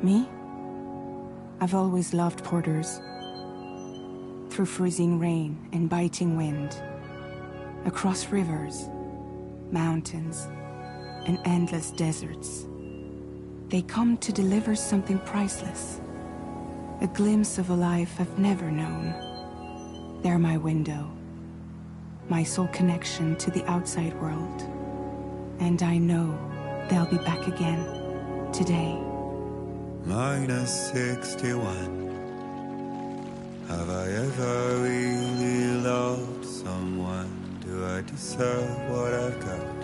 Me? I've always loved porters. Through freezing rain and biting wind, across rivers, mountains, and endless deserts, they come to deliver something priceless, a glimpse of a life I've never known. They're my window, my sole connection to the outside world, and I know they'll be back again today. -61. Have I ever really loved someone? Do I deserve what I've got?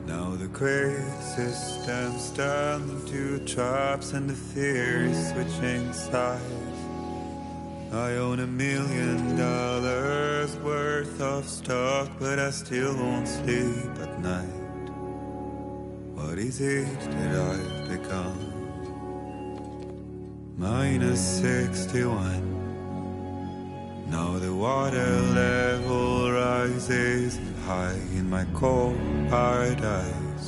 Now the crazy system's turned into traps and the fear is switching sides. I own $1 million worth of stock, but I still won't sleep at night. What is it that I've become? -61. Now the water level rises high in my cold paradise,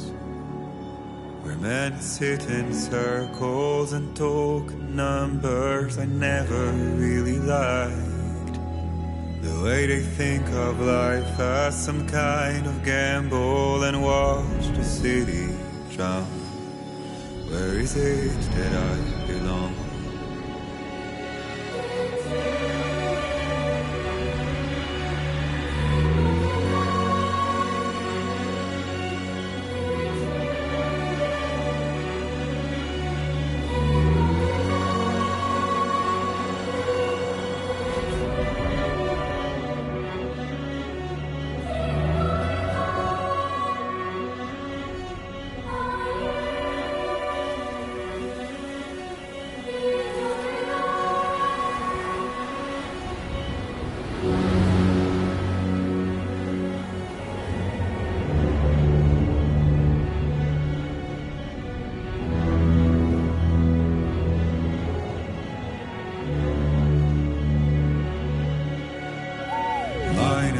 where men sit in circles and talk numbers I never really liked. The way they think of life as some kind of gamble and watch the city drown. Where is it that I belong?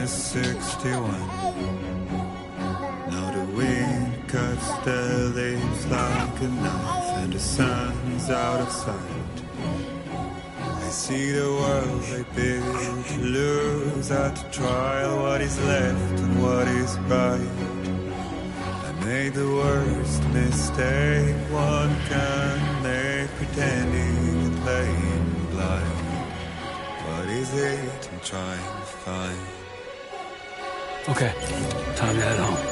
-61. Now the wind cuts the leaves like a knife and the sun's out of sight. I see the world they build to lose at the trial, what is left and what is right. I made the worst mistake one can make, pretending and playing blind. What is it I'm trying to find? Okay, time to head home.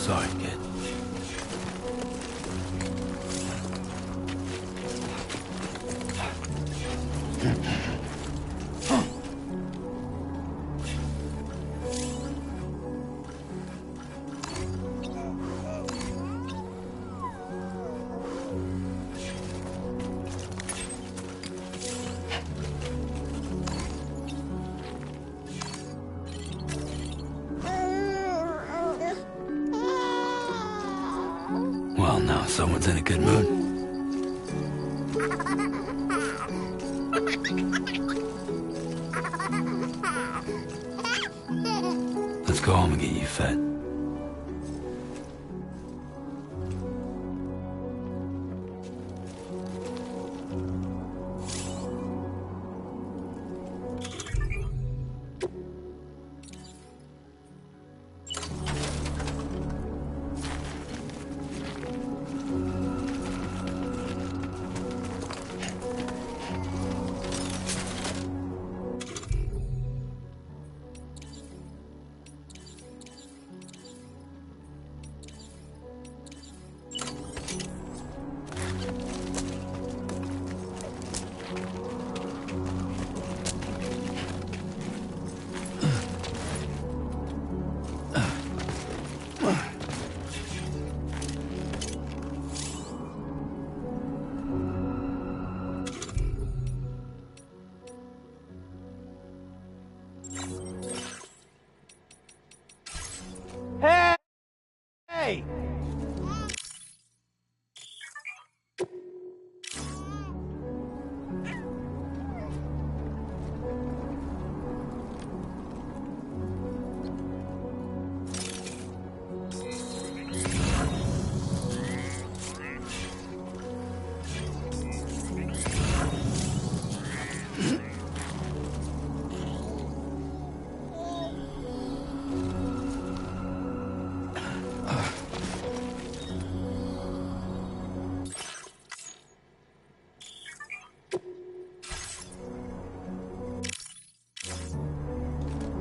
Sorry, kid. Well, now someone's in a good mood. Let's go home and get you fed. Hey!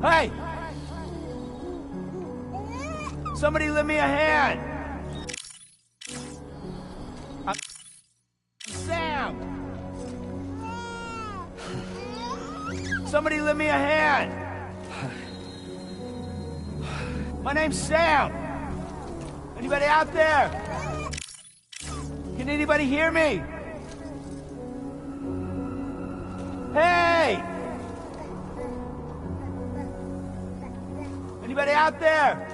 Hey! Somebody lend me a hand! I'm Sam! Somebody lend me a hand! My name's Sam! Anybody out there? Can anybody hear me? Hey! Anybody out there?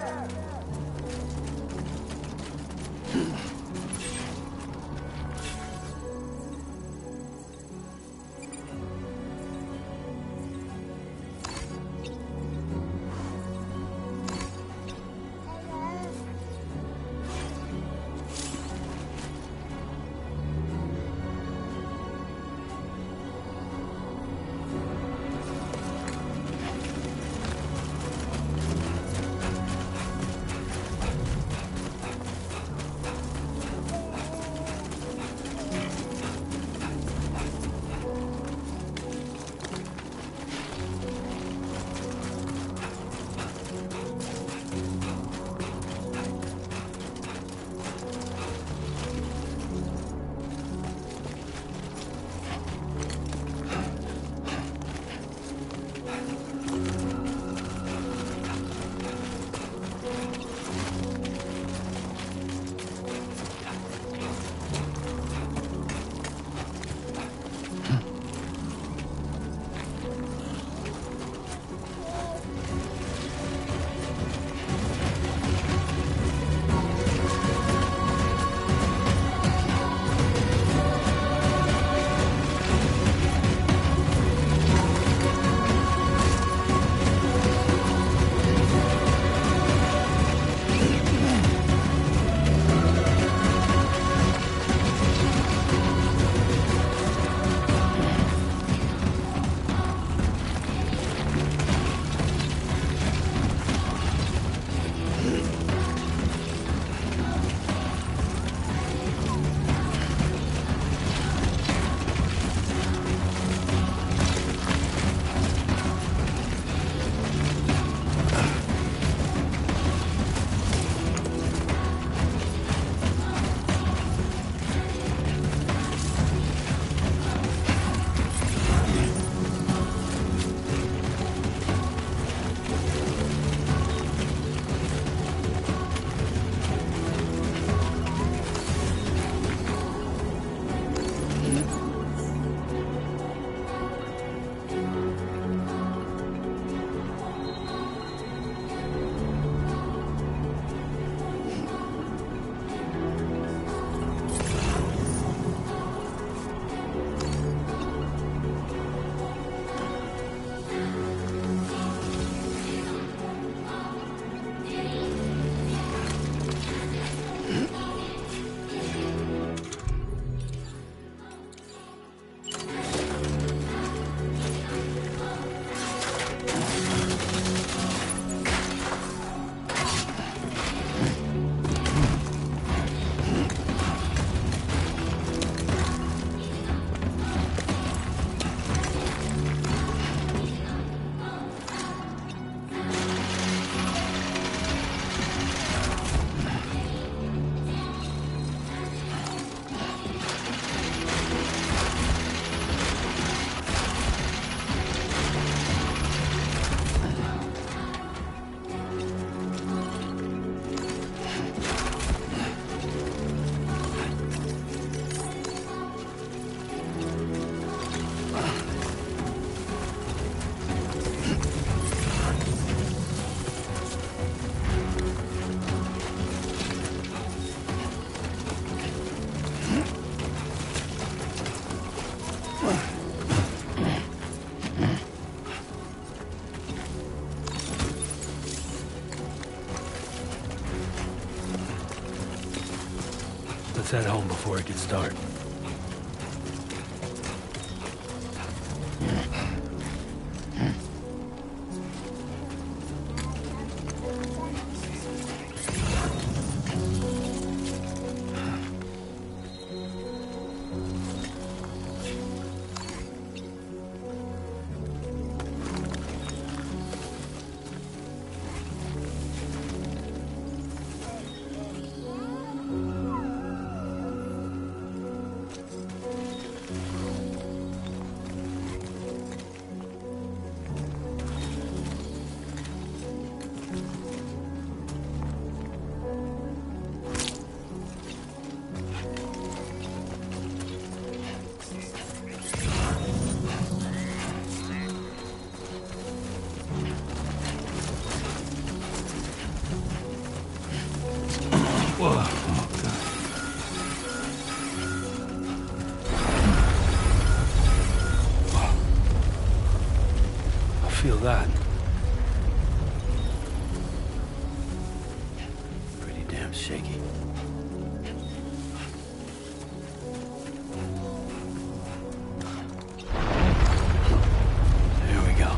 Let's head home before it gets dark. Feel that. Pretty damn shaky. Here we go.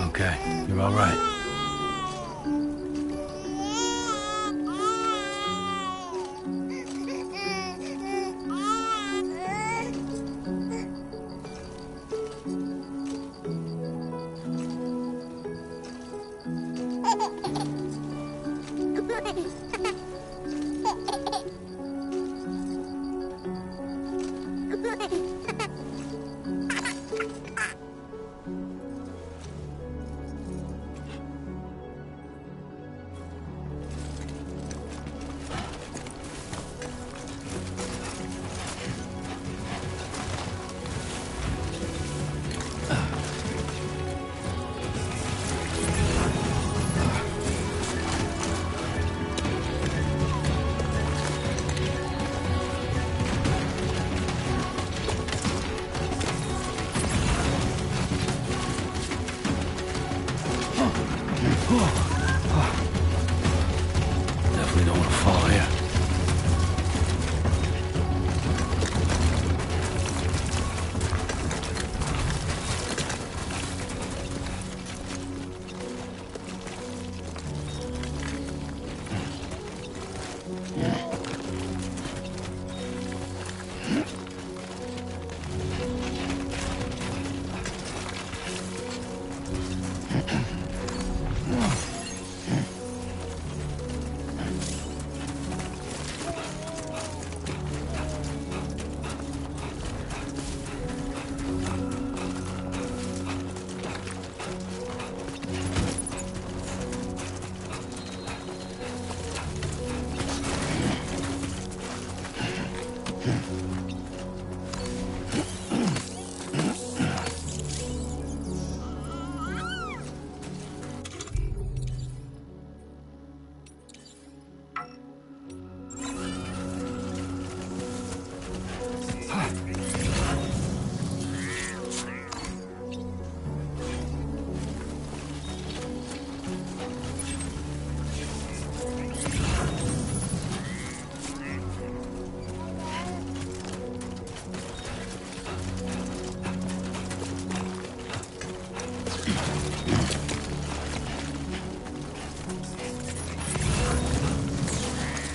Okay, you're all right. Definitely don't want to fall here.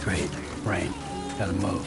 Great. Rain. Gotta move.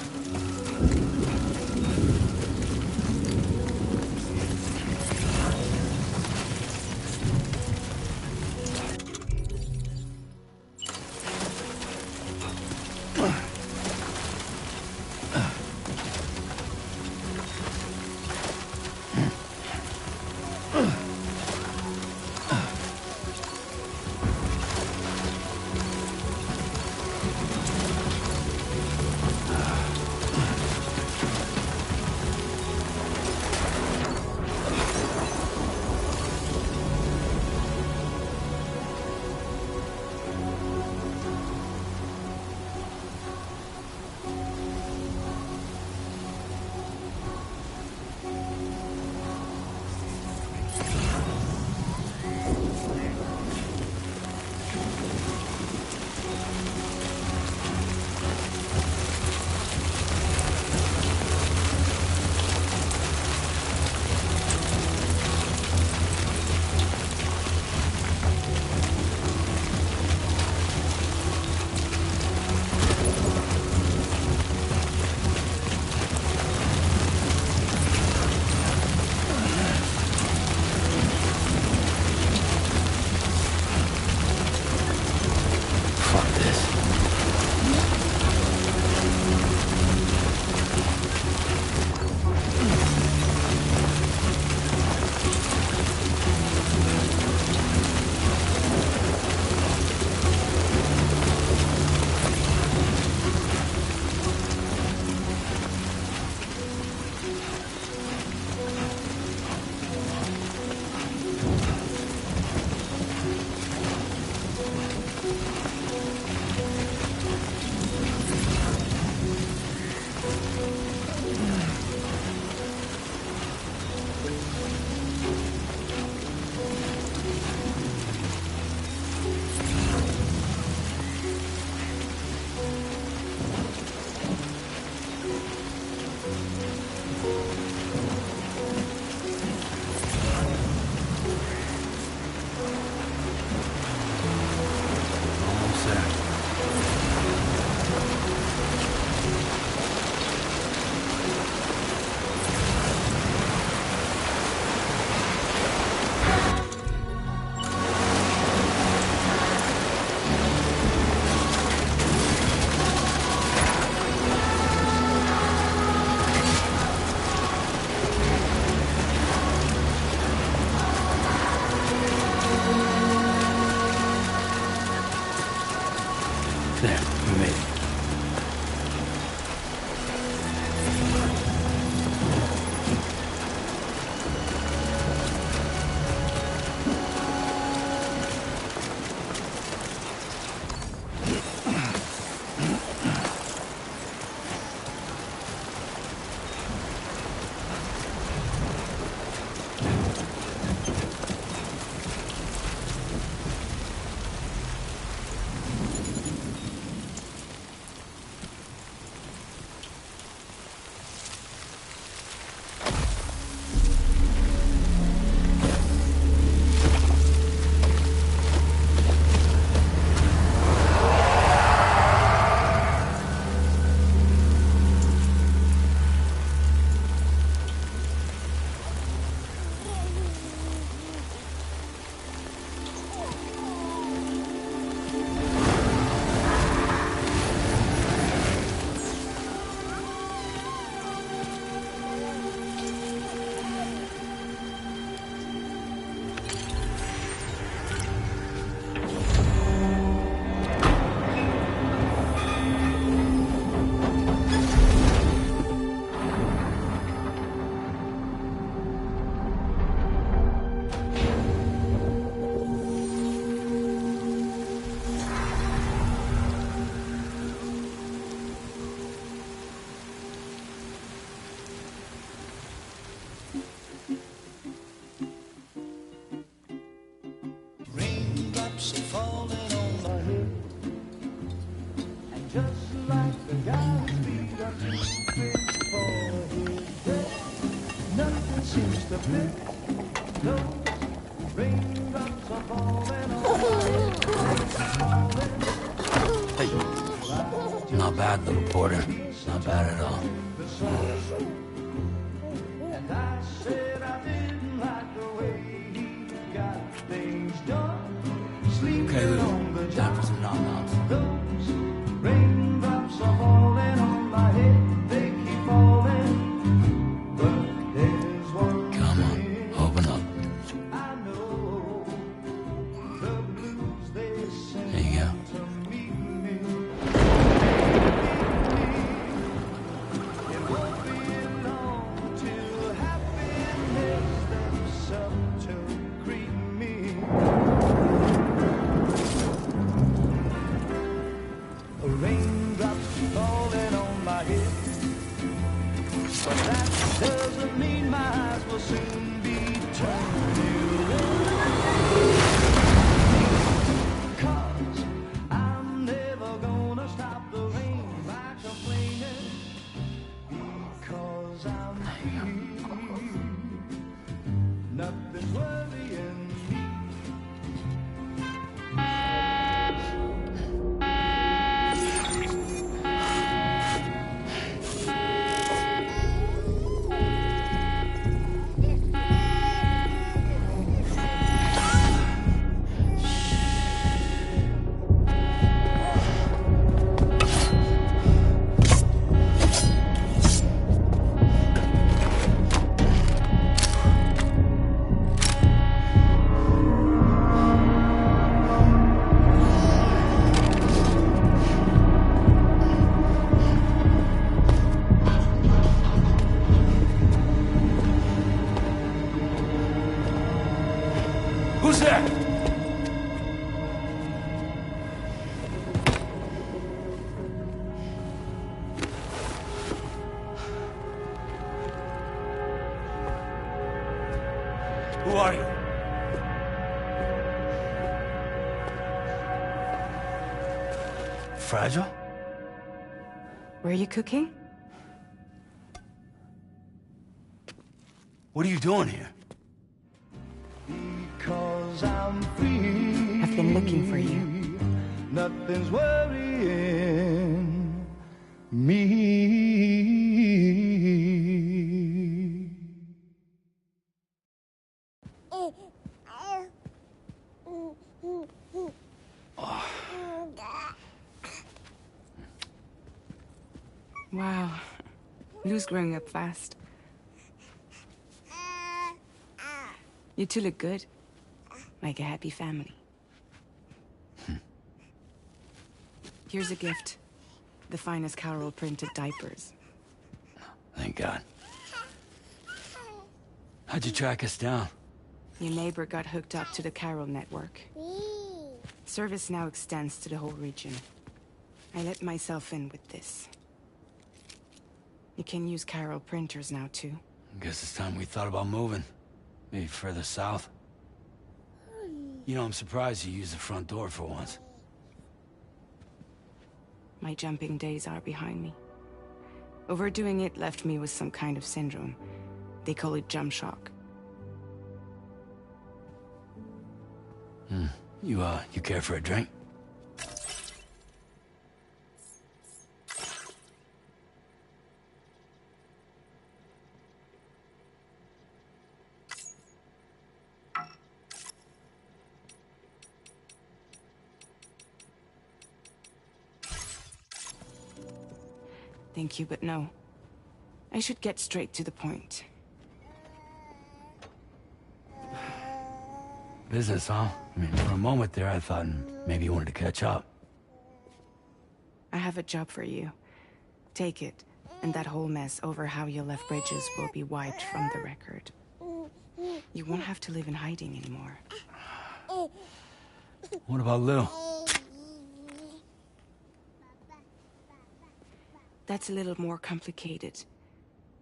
seems to fit. Those raindrops are falling on my head. Hey. Not bad, little porter. Not bad at all. And I said I didn't like the way he got things done. Sleeping Okay, Lou. on the Time for job. some nom-noms. Those raindrops are falling on my head. They keep falling. But there's one Come on, thing open up. I know. The blues they sing There you go. to meet me. It won't be long till happiness steps up to greet me. Raindrops falling on my head, but that doesn't mean my eyes will soon be turning red. 'Cause I'm never gonna stop the rain by complaining, because I'm free. Nothing's worrying me. Who's there? Who are you? Fragile? Were you cooking? What are you doing here? Because I'm free. I've been looking for you. Nothing's worrying me. Wow. Lou's growing up fast. You two look good. Like a happy family. Here's a gift. The finest Carol printed diapers. Thank God. How'd you track us down? Your neighbor got hooked up to the Carol network. Service now extends to the whole region. I let myself in with this. You can use Carol printers now, too. Guess it's time we thought about moving. Maybe further south. You know, I'm surprised you used the front door for once. My jumping days are behind me. Overdoing it left me with some kind of syndrome. They call it jump shock. You care for a drink? Thank you, but no. I should get straight to the point. Business, huh? I mean, for a moment there, I thought maybe you wanted to catch up. I have a job for you. Take it, and that whole mess over how you left Bridges will be wiped from the record. You won't have to live in hiding anymore. What about Lou? That's a little more complicated.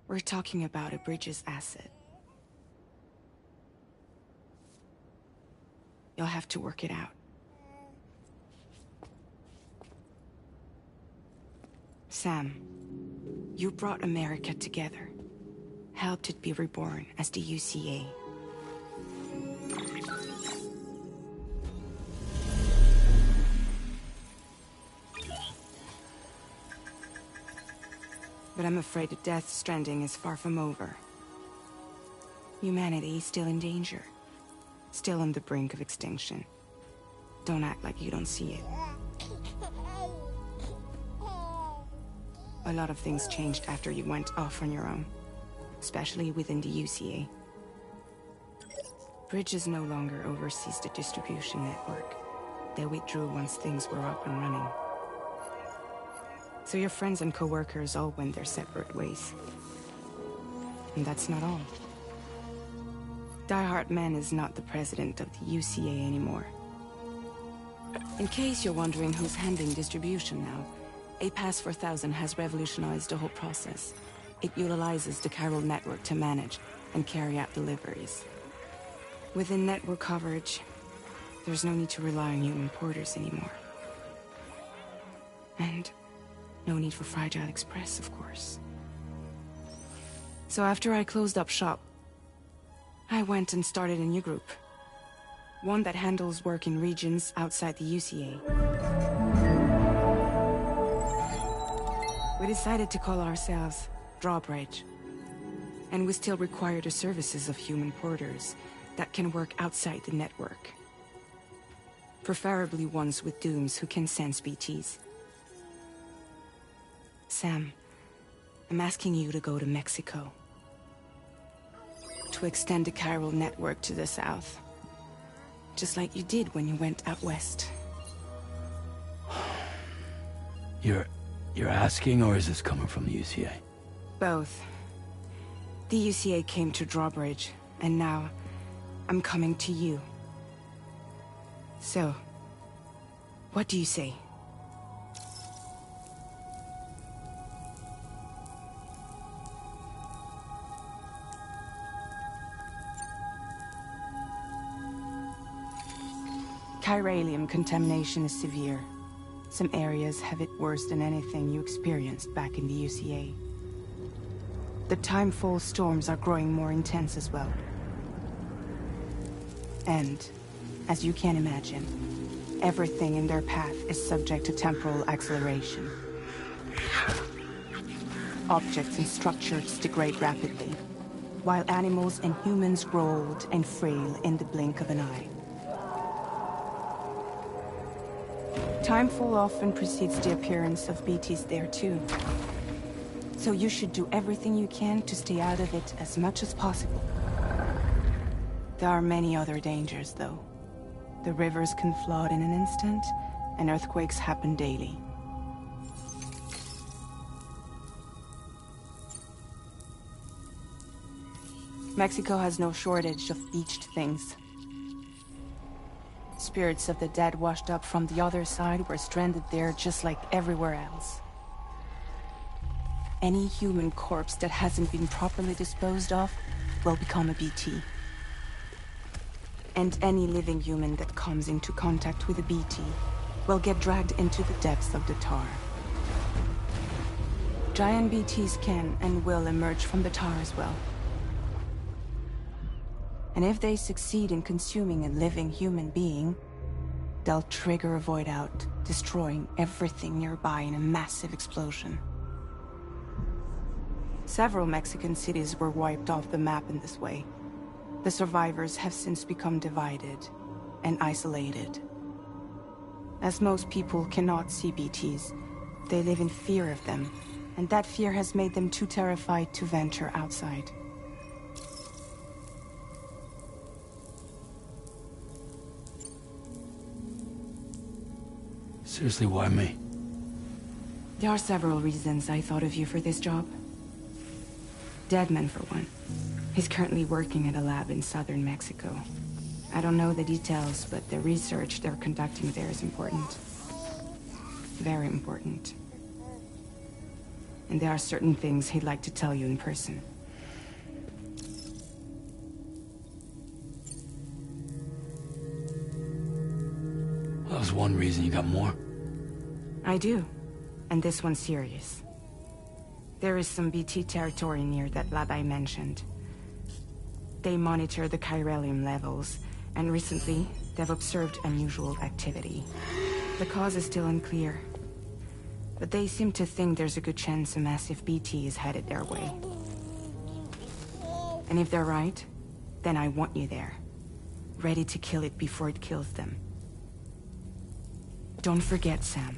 We're talking about a Bridges asset. You'll have to work it out. Sam, you brought America together. helped it be reborn as the UCA. But I'm afraid that Death Stranding is far from over. Humanity is still in danger. Still on the brink of extinction. Don't act like you don't see it. A lot of things changed after you went off on your own. Especially within the UCA. Bridges no longer oversees the distribution network. They withdrew once things were up and running. So your friends and co-workers all went their separate ways. And that's not all. Die Hartman is not the president of the UCA anymore. In case you're wondering who's handling distribution now, A Pass 4000 has revolutionized the whole process. It utilizes the chiral network to manage and carry out deliveries. Within network coverage, there's no need to rely on human porters anymore. And no need for Fragile Express, of course. So after I closed up shop, I went and started a new group. One that handles work in regions outside the UCA. We decided to call ourselves Drawbridge. And we still require the services of human porters that can work outside the network. Preferably ones with dooms who can sense BTs. Sam, I'm asking you to go to Mexico. To extend the chiral network to the south. Just like you did when you went out west. You're asking, or is this coming from the UCA? Both. The UCA came to Drawbridge, and now I'm coming to you. So, what do you say? Chiralium contamination is severe. Some areas have it worse than anything you experienced back in the UCA. The timefall storms are growing more intense as well. And, as you can imagine, everything in their path is subject to temporal acceleration. Objects and structures degrade rapidly, while animals and humans grow old and frail in the blink of an eye. Timefall often precedes the appearance of BTs there too. So you should do everything you can to stay out of it as much as possible. There are many other dangers, though. The rivers can flood in an instant, and earthquakes happen daily. Mexico has no shortage of beached things. Spirits of the dead washed up from the other side were stranded there just like everywhere else. Any human corpse that hasn't been properly disposed of will become a BT. And any living human that comes into contact with a BT will get dragged into the depths of the tar. Giant BTs can and will emerge from the tar as well. And if they succeed in consuming a living human being, they'll trigger a void out, destroying everything nearby in a massive explosion. Several Mexican cities were wiped off the map in this way. The survivors have since become divided and isolated. As most people cannot see BTs, they live in fear of them, and that fear has made them too terrified to venture outside. Seriously, why me? There are several reasons I thought of you for this job. Deadman, for one. He's currently working at a lab in southern Mexico. I don't know the details, but the research they're conducting there is important. Very important. And there are certain things he'd like to tell you in person. Well, that was one reason. You got more? I do. And this one's serious. There is some BT territory near that lab I mentioned. They monitor the chiralium levels, and recently, they've observed unusual activity. The cause is still unclear, but they seem to think there's a good chance a massive BT is headed their way. And if they're right, then I want you there, ready to kill it before it kills them. Don't forget, Sam.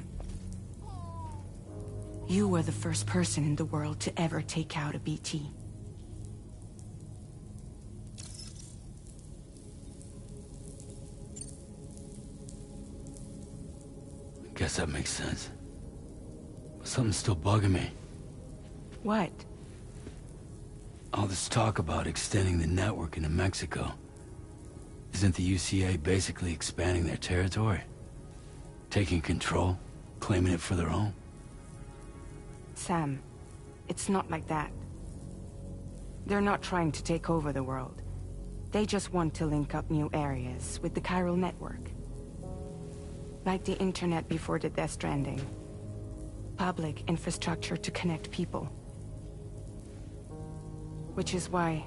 You were the first person in the world to ever take out a BT. Guess that makes sense. But something's still bugging me. What? All this talk about extending the network into Mexico. Isn't the UCA basically expanding their territory? Taking control? Claiming it for their own? Sam, it's not like that. They're not trying to take over the world. They just want to link up new areas with the chiral network. Like the internet before the Death Stranding. Public infrastructure to connect people. Which is why,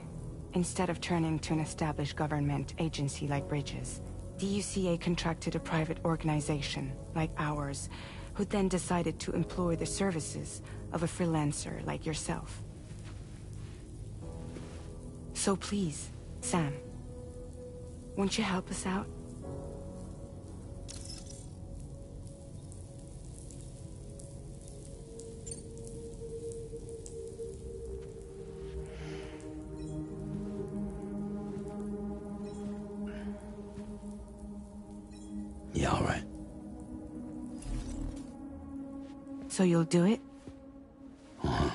instead of turning to an established government agency like Bridges, the UCA contracted a private organization, like ours, who then decided to employ the services of a freelancer like yourself. So please, Sam, won't you help us out? Yeah, all right. So you'll do it? Uh-huh.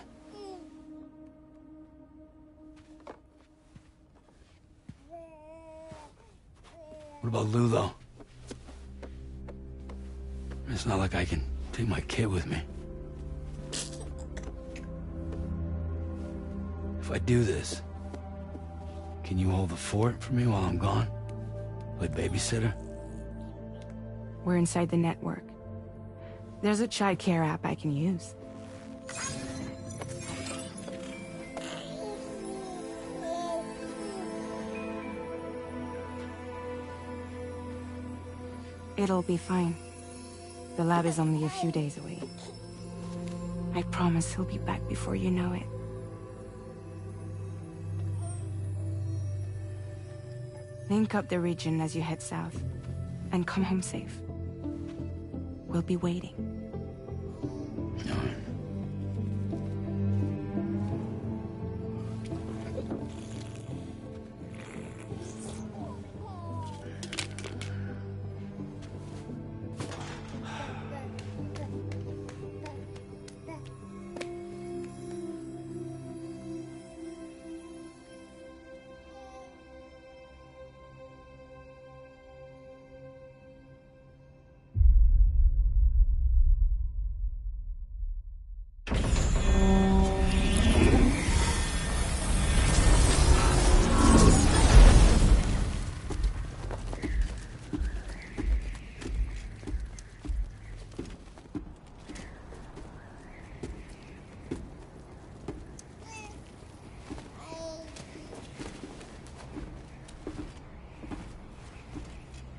What about Lou, though? It's not like I can take my kid with me. If I do this, can you hold the fort for me while I'm gone? Play babysitter? We're inside the network. There's a child care app I can use. It'll be fine. The lab is only a few days away. I promise he'll be back before you know it. Link up the region as you head south, and come home safe. We'll be waiting. All right.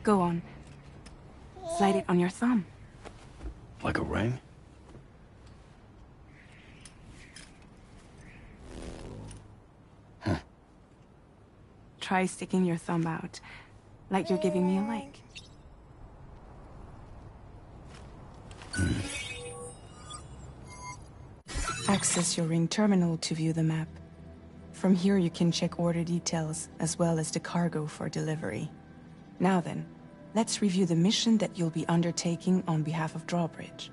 Go on. Slide it on your thumb. Like a ring? Huh. Try sticking your thumb out, like you're giving me a like. Access your ring terminal to view the map. From here you can check order details, as well as the cargo for delivery. Now then, let's review the mission that you'll be undertaking on behalf of Drawbridge.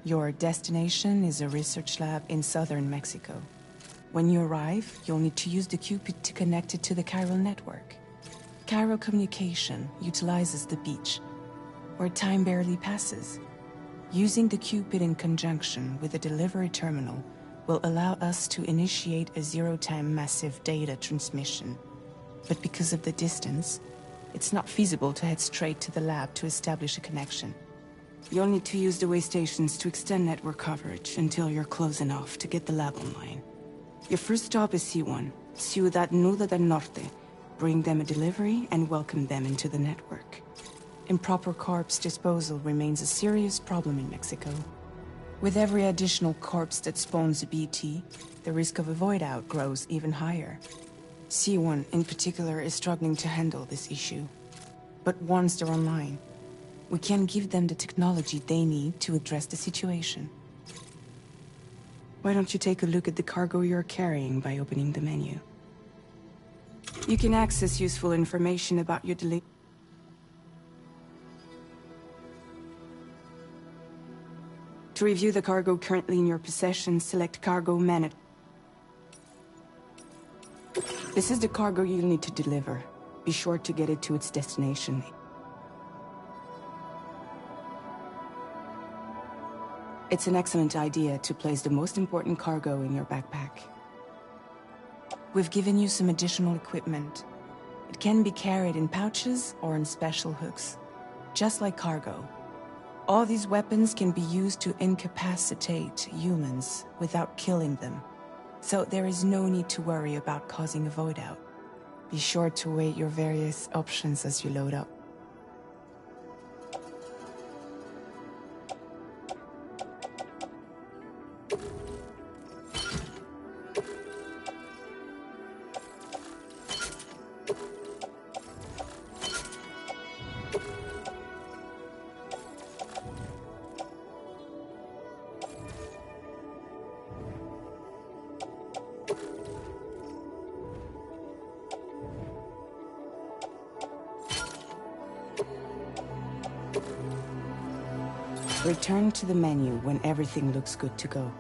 Your destination is a research lab in southern Mexico. When you arrive, you'll need to use the Cupid to connect it to the chiral network. Chiral communication utilizes the beach, where time barely passes. Using the Cupid in conjunction with the delivery terminal will allow us to initiate a zero-time massive data transmission. But because of the distance, it's not feasible to head straight to the lab to establish a connection. You'll need to use the way stations to extend network coverage until you're close enough to get the lab online. Your first stop is C1, Ciudad Nuda del Norte. Bring them a delivery and welcome them into the network. Improper corpse disposal remains a serious problem in Mexico. With every additional corpse that spawns a BT, the risk of a void out grows even higher. C1 in particular is struggling to handle this issue. But once they're online, we can give them the technology they need to address the situation. Why don't you take a look at the cargo you're carrying by opening the menu? You can access useful information about your delivery. To review the cargo currently in your possession, select Cargo Manager. This is the cargo you'll need to deliver. Be sure to get it to its destination. It's an excellent idea to place the most important cargo in your backpack. We've given you some additional equipment. It can be carried in pouches or in special hooks, just like cargo. All these weapons can be used to incapacitate humans without killing them. So there is no need to worry about causing a void out. Be sure to weigh your various options as you load up. Return to the menu when everything looks good to go.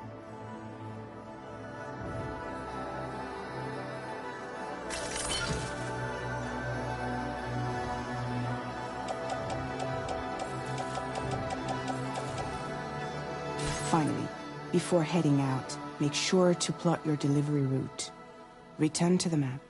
Finally, before heading out, make sure to plot your delivery route. Return to the map.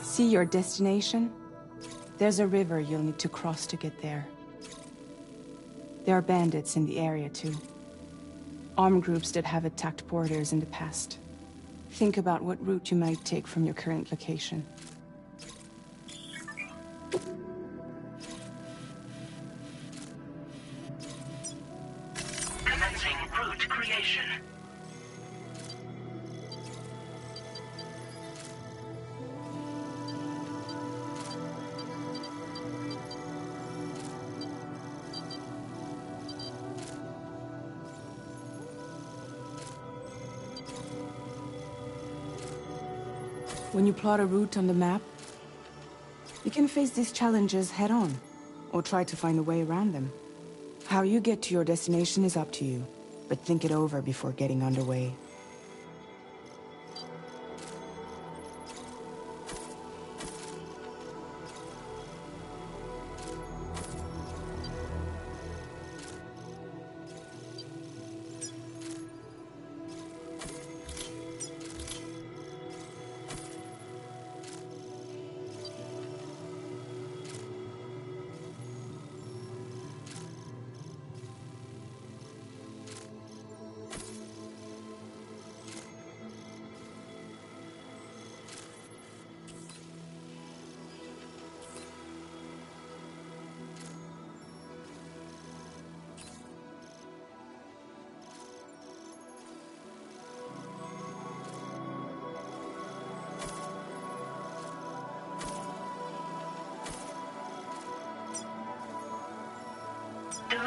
See your destination? There's a river you'll need to cross to get there. There are bandits in the area too. Armed groups that have attacked porters in the past. Think about what route you might take from your current location. Commencing route creation. When you plot a route on the map, you can face these challenges head-on, or try to find a way around them. How you get to your destination is up to you, but think it over before getting underway.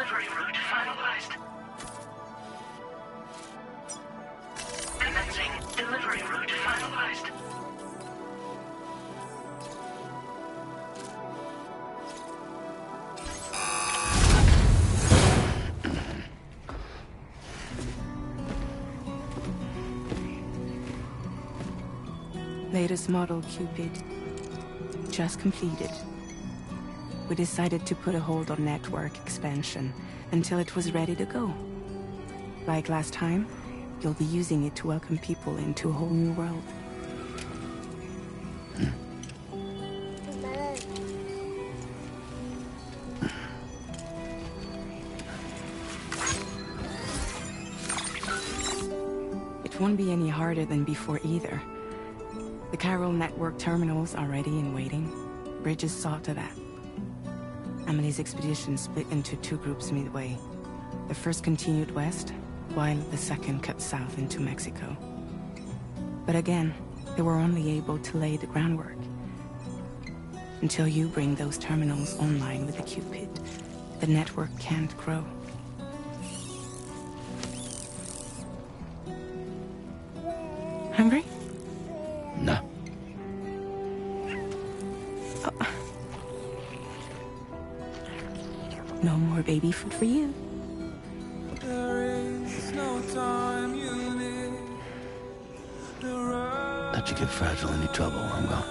Delivery route finalized. Commencing delivery route finalized. Latest model Cupid. Just completed. We decided to put a hold on network expansion until it was ready to go. Like last time, you'll be using it to welcome people into a whole new world. It won't be any harder than before either. The Carol network terminals are ready and waiting. Bridges saw to that. Emily's expedition split into two groups midway. The first continued west, while the second cut south into Mexico. But again, they were only able to lay the groundwork. Until you bring those terminals online with the Cupid, the network can't grow. Hungry? No. No more baby food for you. Don't you get fragile any trouble while I'm gone.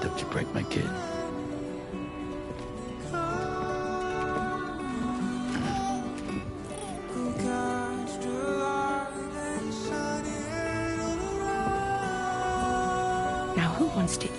Don't you break my kid. Now who wants to eat?